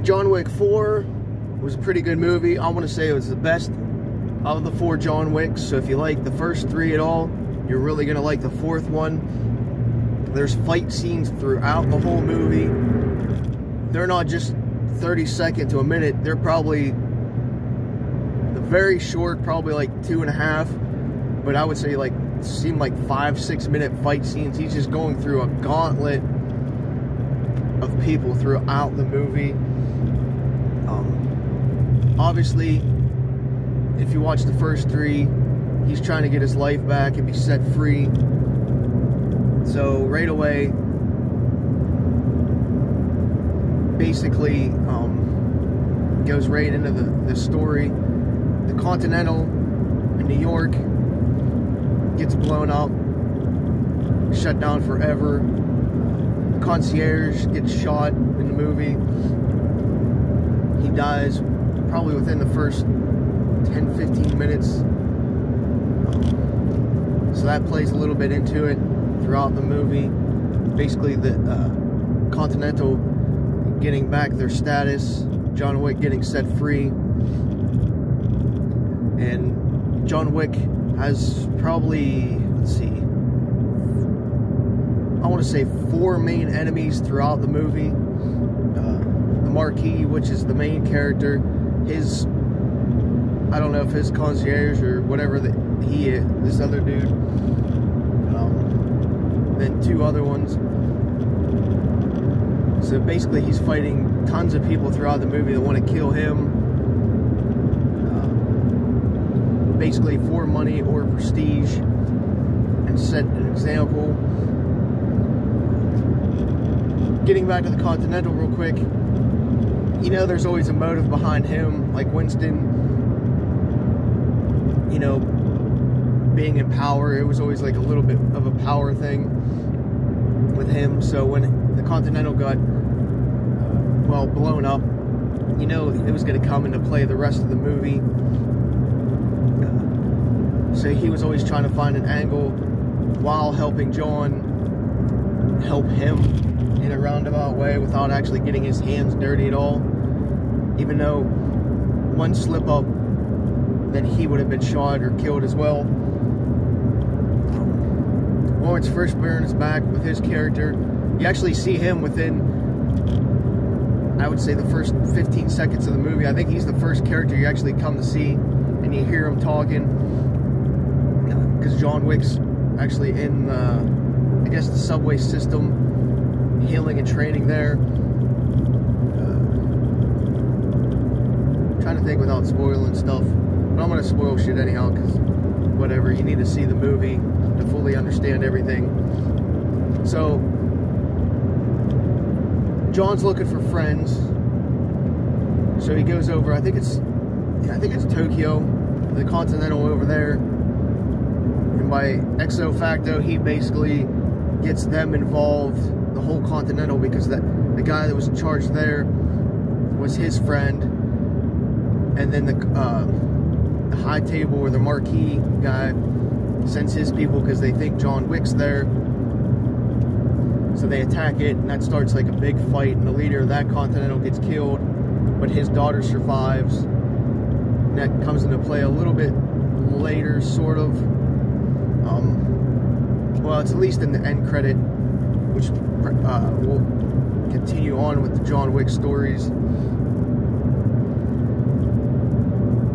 John Wick 4 was a pretty good movie. I want to say it was the best of the 4 John Wicks. So if you like the first 3 at all, you're really going to like the 4th one. There's fight scenes throughout the whole movie. They're not just 30 seconds to a minute. They're probably very short, probably like 2.5. But I would say like seem like 5-6 minute fight scenes. He's just going through a gauntlet of people throughout the movie. Obviously, if you watch the first 3, he's trying to get his life back and be set free. So right away, basically goes right into the story. The Continental in New York gets blown up, shut down forever. The concierge gets shot in the movie. He dies probably within the first 10-15 minutes. So that plays a little bit into it throughout the movie. Basically, the Continental getting back their status, John Wick getting set free, and John Wick has probably, let's see, I want to say 4 main enemies throughout the movie. The Marquis, which is the main character, his, I don't know if his concierge or whatever that he is, this other dude, then 2 other ones. So basically he's fighting tons of people throughout the movie that want to kill him, basically for money or prestige, and set an example. Getting back to the Continental real quick, you know, there's always a motive behind him, like Winston, you know, being in power. It was always like a little bit of a power thing with him. So when the Continental got, well, blown up, you know, it was going to come into play the rest of the movie. So he was always trying to find an angle while helping John help him in a roundabout way without actually getting his hands dirty at all. Even though one slip up, then he would have been shot or killed as well. Lawrence Fishburne is back with his character. You actually see him within, I would say, the first 15 seconds of the movie. I think he's the first character you actually come to see, and you hear him talking, because John Wick's actually in, I guess, the subway system, healing and training there. Trying to think without spoiling stuff, but I'm going to spoil shit anyhow, because whatever, you need to see the movie to fully understand everything. So John's looking for friends, so he goes over, I think it's Tokyo, the Continental over there, and by ipso facto he basically gets them involved, the whole Continental, because the guy that was in charge there was his friend, and then the high table, or the Marquis guy, sends his people because they think John Wick's there. So they attack it, and that starts like a big fight, and the leader of that Continental gets killed, but his daughter survives. And that comes into play a little bit later, sort of. Well, it's at least in the end credit, which will continue on with the John Wick stories.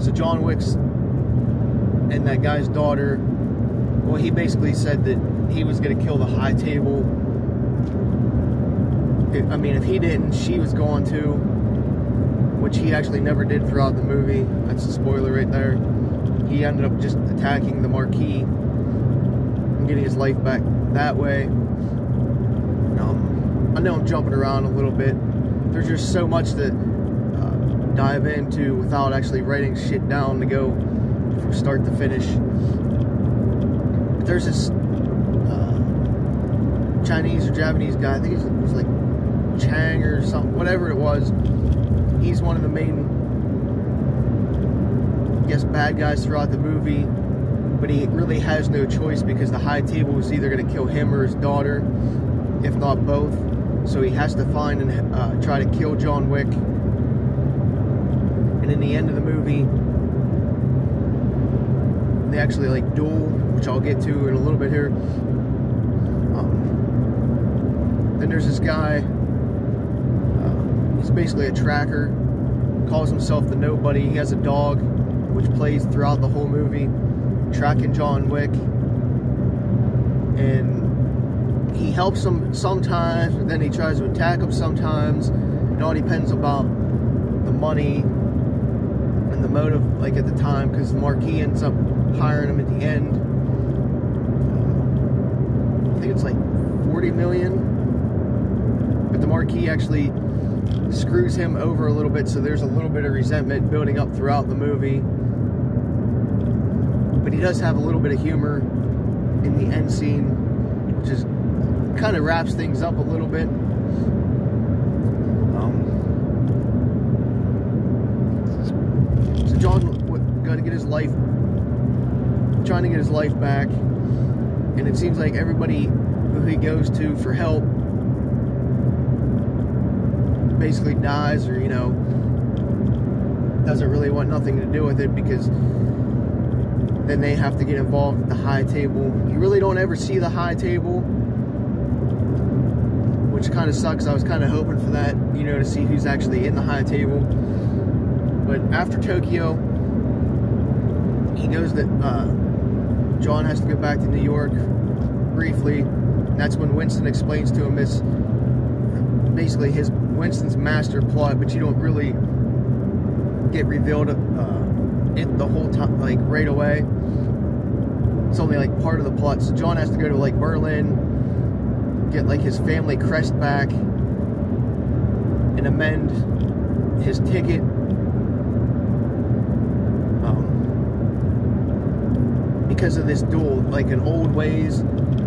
So John Wick's and that guy's daughter, well, he basically said that he was going to kill the high table. I mean, if he didn't, she was going to, which he actually never did throughout the movie. That's a spoiler right there. He ended up just attacking the Marquis and getting his life back that way. I know I'm jumping around a little bit. There's just so much to dive into without actually writing shit down to go from start to finish. But there's this Chinese or Japanese guy, I think it was like Chang or something, whatever it was. He's one of the main, I guess, bad guys throughout the movie, but he really has no choice because the high table was either going to kill him or his daughter, if not both. So he has to find and try to kill John Wick And in the end of the movie, they actually like duel, which I'll get to in a little bit here. Then there's this guy, he's basically a tracker, calls himself the Nobody. He has a dog, which plays throughout the whole movie, tracking John Wick. And he helps him sometimes, but then he tries to attack him sometimes. It all depends about the money and the motive, like at the time, because the Marquis ends up hiring him at the end. I think it's like 40 million. But the Marquis actually screws him over a little bit, so there's a little bit of resentment building up throughout the movie. But he does have a little bit of humor in the end scene, which is kind of wraps things up a little bit. So John got to get his life, trying to get his life back, and it seems like everybody who he goes to for help basically dies, or, you know, doesn't really want nothing to do with it, because then they have to get involved at the high table. You really don't ever see the high table, which kind of sucks. I was kind of hoping for that, you know, to see who's actually in the high table. But after Tokyo, he knows that John has to go back to New York briefly. And that's when Winston explains to him this, basically Winston's master plot, but you don't really get revealed the whole time, like right away. It's only like part of the plot. So John has to go to like Berlin, get like his family crest back, and amend his ticket. Because of this duel, like an old ways,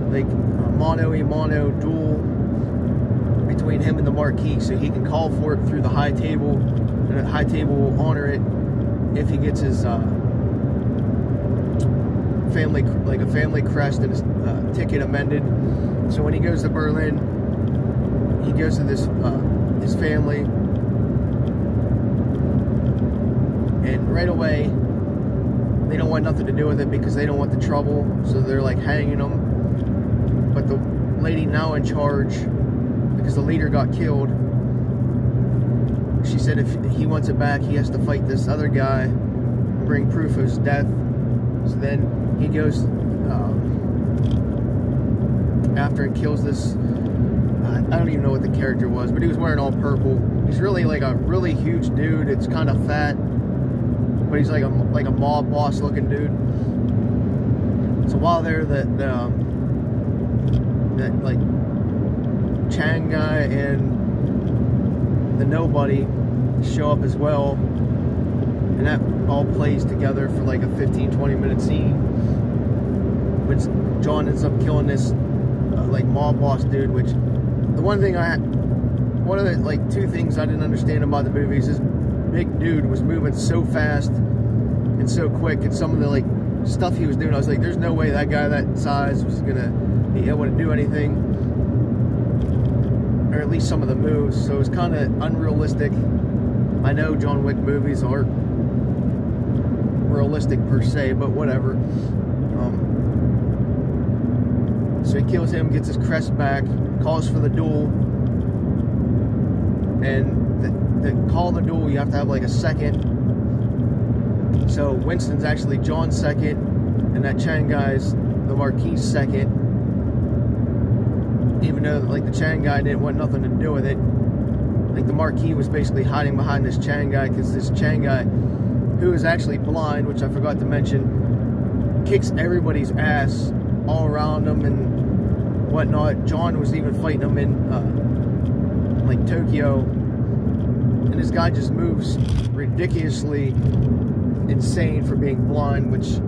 like mano-a-mano duel between him and the Marquis, so he can call for it through the high table, and the high table will honor it if he gets his family, like a family crest and his ticket amended. So when he goes to Berlin, he goes to this his family, and right away they don't want nothing to do with it because they don't want the trouble, so they're like hanging him. But the lady now in charge, because the leader got killed, she said if he wants it back, he has to fight this other guy and bring proof of his death. So then he goes after and kills this, I don't even know what the character was, but he was wearing all purple. He's really like a really huge dude. It's kind of fat, but he's like a mob boss looking dude. So while they're that like Chang guy and the Nobody show up as well, and that all plays together for like a 15-20 minute scene, which John ends up killing this like mob boss dude. Which the one of the like two things I didn't understand about the movie is this big dude was moving so fast and so quick, and some of the like stuff he was doing, I was like, there's no way that guy that size was gonna be able to do anything, or at least some of the moves. So it was kind of unrealistic. I know John Wick movies aren't realistic per se, but whatever. So he kills him, gets his crest back, calls for the duel, and to call the duel, you have to have like a second. So Winston's actually John's second, and that Chang guy's the Marquis' second. Even though like the Chang guy didn't want nothing to do with it. Like the Marquis was basically hiding behind this Chang guy, because this Chang guy, who is actually blind, which I forgot to mention, kicks everybody's ass all around him and whatnot. John was even fighting him in like Tokyo, and this guy just moves ridiculously insane for being blind, which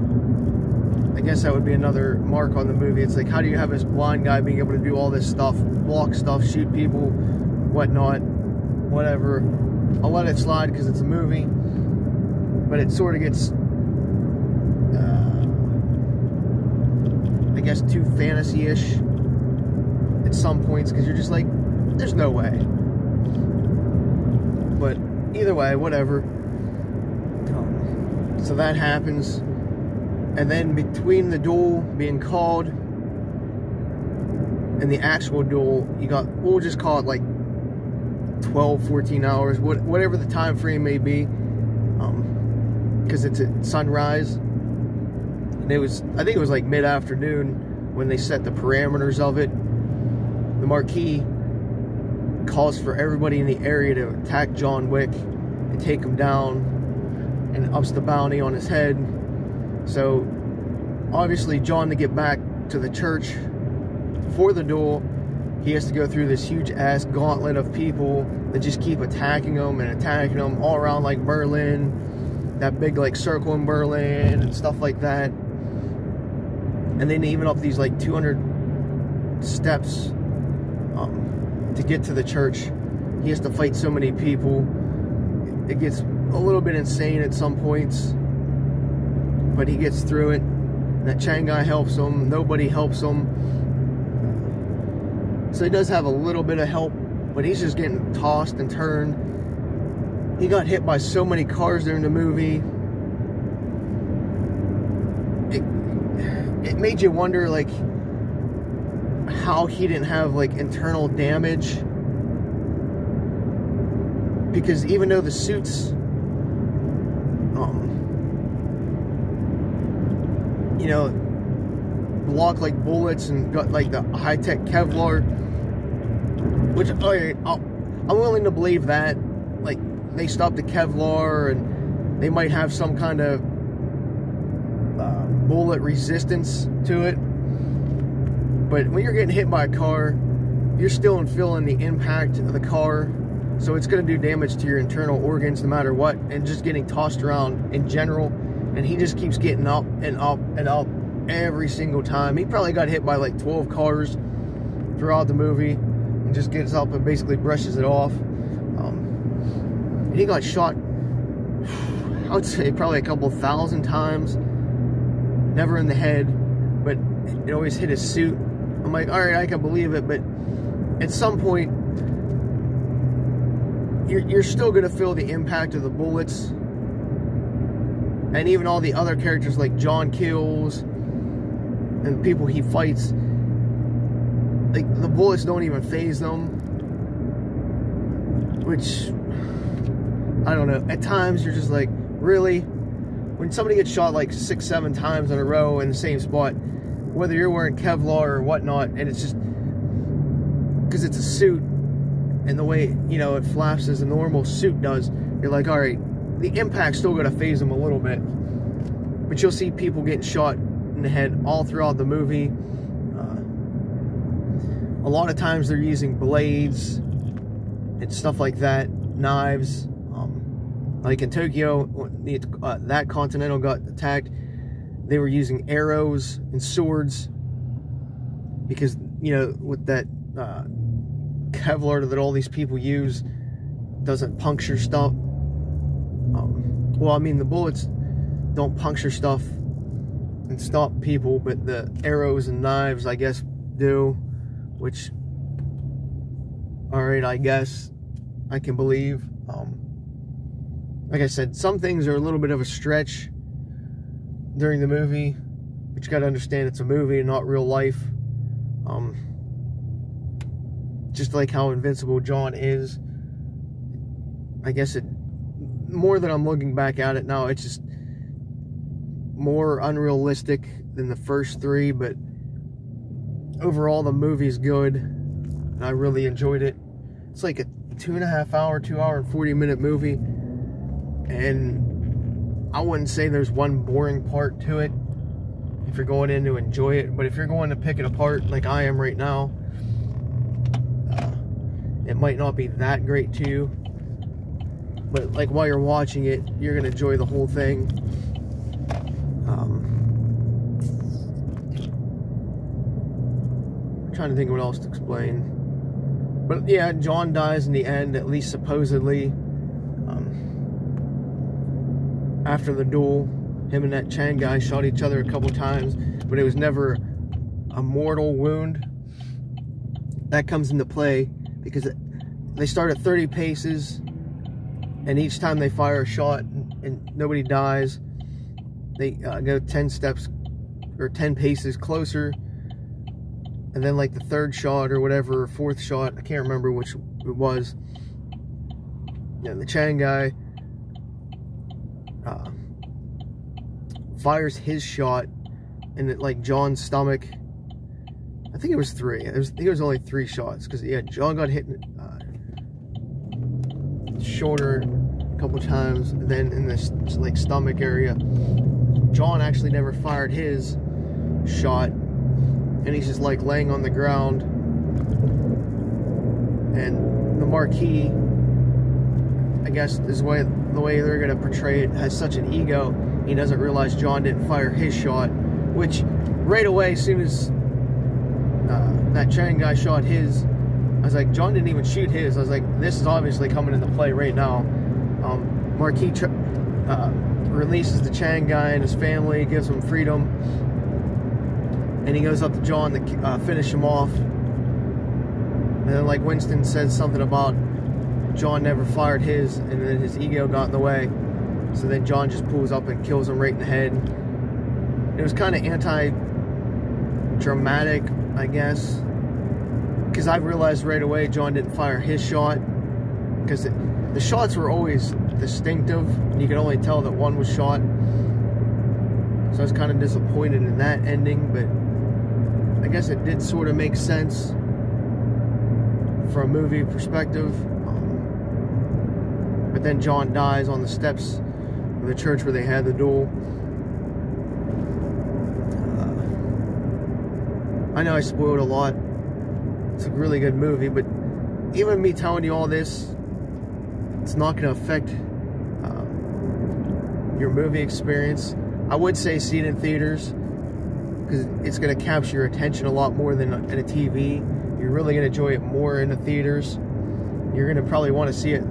I guess that would be another mark on the movie. It's like, how do you have this blind guy being able to do all this stuff, block stuff, shoot people, whatnot, whatever. I'll let it slide because it's a movie, but it sort of gets I guess too fantasy-ish at some points, because you're just like, there's no way. But either way, whatever. So that happens. And then between the duel being called and the actual duel, you got, we'll just call it like 12, 14 hours, whatever the time frame may be, because it's at sunrise. And it was, I think it was like mid-afternoon when they set the parameters of it. The Marquis calls for everybody in the area to attack John Wick and take him down, and ups the bounty on his head. So obviously John, to get back to the church for the duel, he has to go through this huge ass gauntlet of people that just keep attacking him and attacking him all around, like Berlin, that big like circle in Berlin and stuff like that. And then even up these like 200 steps to get to the church. He has to fight so many people. It gets a little bit insane at some points, but he gets through it. That Chang guy helps him. Nobody helps him. So he does have a little bit of help, but he's just getting tossed and turned. He got hit by so many cars during the movie. It made you wonder, like, how he didn't have, like, internal damage. Because even though the suits, you know, block, like, bullets and got, like, the high-tech Kevlar, which, okay, I'm willing to believe that. Like, they stopped the Kevlar and they might have some kind of bullet resistance to it. But when you're getting hit by a car, you're still feeling the impact of the car. So it's going to do damage to your internal organs no matter what. And just getting tossed around in general. And he just keeps getting up and up and up every single time. He probably got hit by like 12 cars throughout the movie. And just gets up and basically brushes it off. And he got shot, I would say, probably a couple thousand times. Never in the head, but it always hit his suit. I'm like, alright, I can believe it, but at some point, you're still going to feel the impact of the bullets. And even all the other characters like John kills and people he fights, like, the bullets don't even faze them. Which, I don't know, at times you're just like, really? When somebody gets shot like 6-7 times in a row in the same spot, whether you're wearing Kevlar or whatnot, and it's just because it's a suit and the way, you know, it flaps as a normal suit does, you're like, all right, the impact's still going to phase them a little bit. But you'll see people getting shot in the head all throughout the movie. A lot of times they're using blades and stuff like that, knives. Like in Tokyo, that Continental got attacked, they were using arrows and swords because, you know, with that Kevlar that all these people use, doesn't puncture stuff. Well, I mean, the bullets don't puncture stuff and stop people, but the arrows and knives, I guess, do, which, alright, I guess, I can believe. Like I said, some things are a little bit of a stretch during the movie, but you gotta understand it's a movie and not real life. Just like how invincible John is. I guess it, more than I'm looking back at it now, it's just more unrealistic than the first three, but overall the movie's good, and I really enjoyed it. It's like a 2.5 hour, 2 hour and 40-minute movie. And I wouldn't say there's one boring part to it if you're going in to enjoy it. But if you're going to pick it apart like I am right now, it might not be that great to you. But like while you're watching it, you're going to enjoy the whole thing. I'm trying to think what else to explain. But yeah, John dies in the end, at least supposedly. After the duel, him and that Chang guy shot each other a couple times, but it was never a mortal wound. That comes into play because they start at 30 paces, and each time they fire a shot and nobody dies, they go 10 steps or 10 paces closer, and then like the third shot or whatever, or fourth shot, I can't remember which it was, the Chang guy fires his shot in like John's stomach. I think it was 3. I think it was only 3 shots, because yeah, John got hit shoulder a couple times, and then in this like stomach area. John actually never fired his shot, and he's just like laying on the ground, and the Marquis, I guess is the way they're gonna portray it, has such an ego. He doesn't realize John didn't fire his shot, which right away, as soon as that Chang guy shot his, I was like, John didn't even shoot his. I was like, this is obviously coming into play right now. Marquis releases the Chang guy and his family, gives him freedom, and he goes up to John to finish him off. And then like Winston says something about John never fired his, and then his ego got in the way. So then John just pulls up and kills him right in the head. It was kind of anti-dramatic, I guess, because I realized right away John didn't fire his shot, because the shots were always distinctive, and you could only tell that one was shot. So I was kind of disappointed in that ending, but I guess it did sort of make sense from a movie perspective. But then John dies on the steps of the church where they had the duel. I know I spoiled a lot. It's a really good movie, but even me telling you all this, it's not going to affect your movie experience. I would say see it in theaters, because it's going to capture your attention a lot more than in a TV. You're really going to enjoy it more in the theaters. You're going to probably want to see it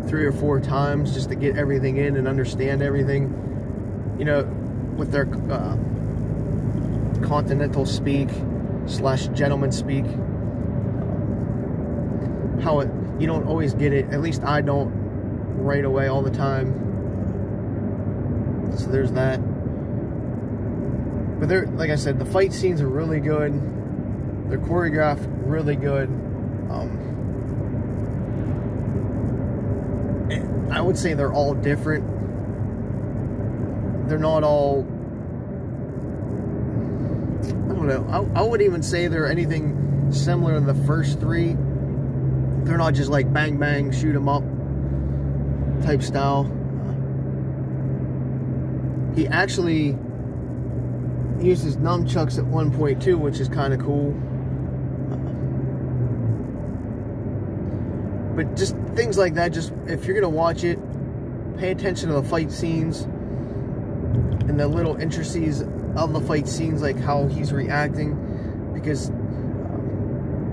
3 or 4 times just to get everything in and understand everything. You know, with their continental speak / gentleman speak, how you don't always get it, at least I don't right away all the time. So there's that. But they're, like I said, the fight scenes are really good. They're choreographed really good. I would say they're all different. They're not all, I don't know, I wouldn't even say they're anything similar to the first 3. They're not just like bang bang shoot 'em up type style. He actually uses nunchucks at one point too, which is kind of cool. But just things like that, just if you're gonna watch it, pay attention to the fight scenes and the little intricacies of the fight scenes, like how he's reacting, because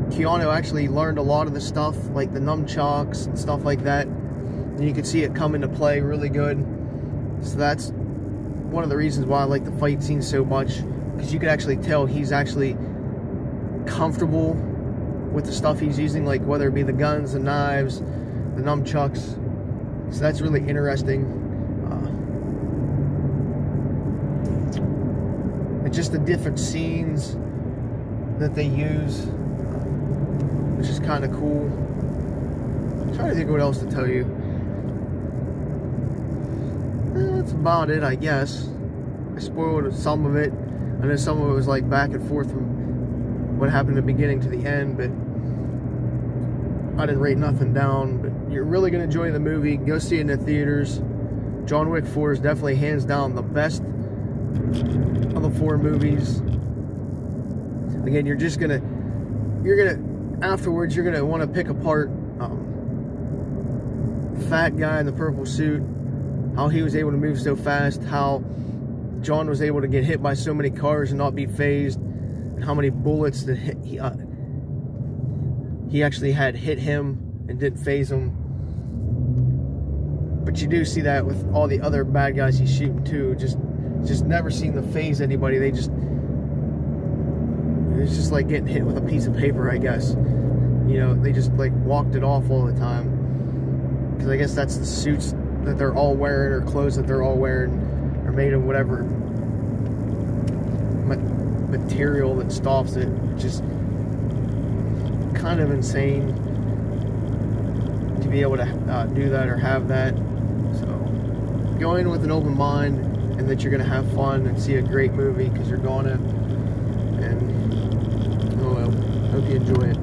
Keanu actually learned a lot of the stuff, like the nunchucks and stuff like that, and you can see it come into play really good. So that's one of the reasons why I like the fight scenes so much, because you can actually tell he's actually comfortable with the stuff he's using, like whether it be the guns, the knives, the nunchucks. So that's really interesting. And just the different scenes that they use, which is kind of cool. I'm trying to think what else to tell you. That's about it, I guess. I spoiled some of it. I know some of it was like back and forth from what happened in the beginning to the end, but I didn't write nothing down. But you're really going to enjoy the movie. Go see it in the theaters. John Wick 4 is definitely hands down the best of the 4 movies. Again, afterwards you're gonna want to pick apart the fat guy in the purple suit, how he was able to move so fast, how John was able to get hit by so many cars and not be phased, and how many bullets that he actually had hit him and didn't phase him. But you do see that with all the other bad guys he's shooting too. Just never seen them phase anybody. It's just like getting hit with a piece of paper, I guess. You know, they just like walked it off all the time. Because I guess that's the suits that they're all wearing, or clothes that they're all wearing, or made of whatever material that stops it. Just kind of insane to be able to do that or have that. So go in with an open mind, and that you're going to have fun and see a great movie, because you're going to. And oh well, hope you enjoy it.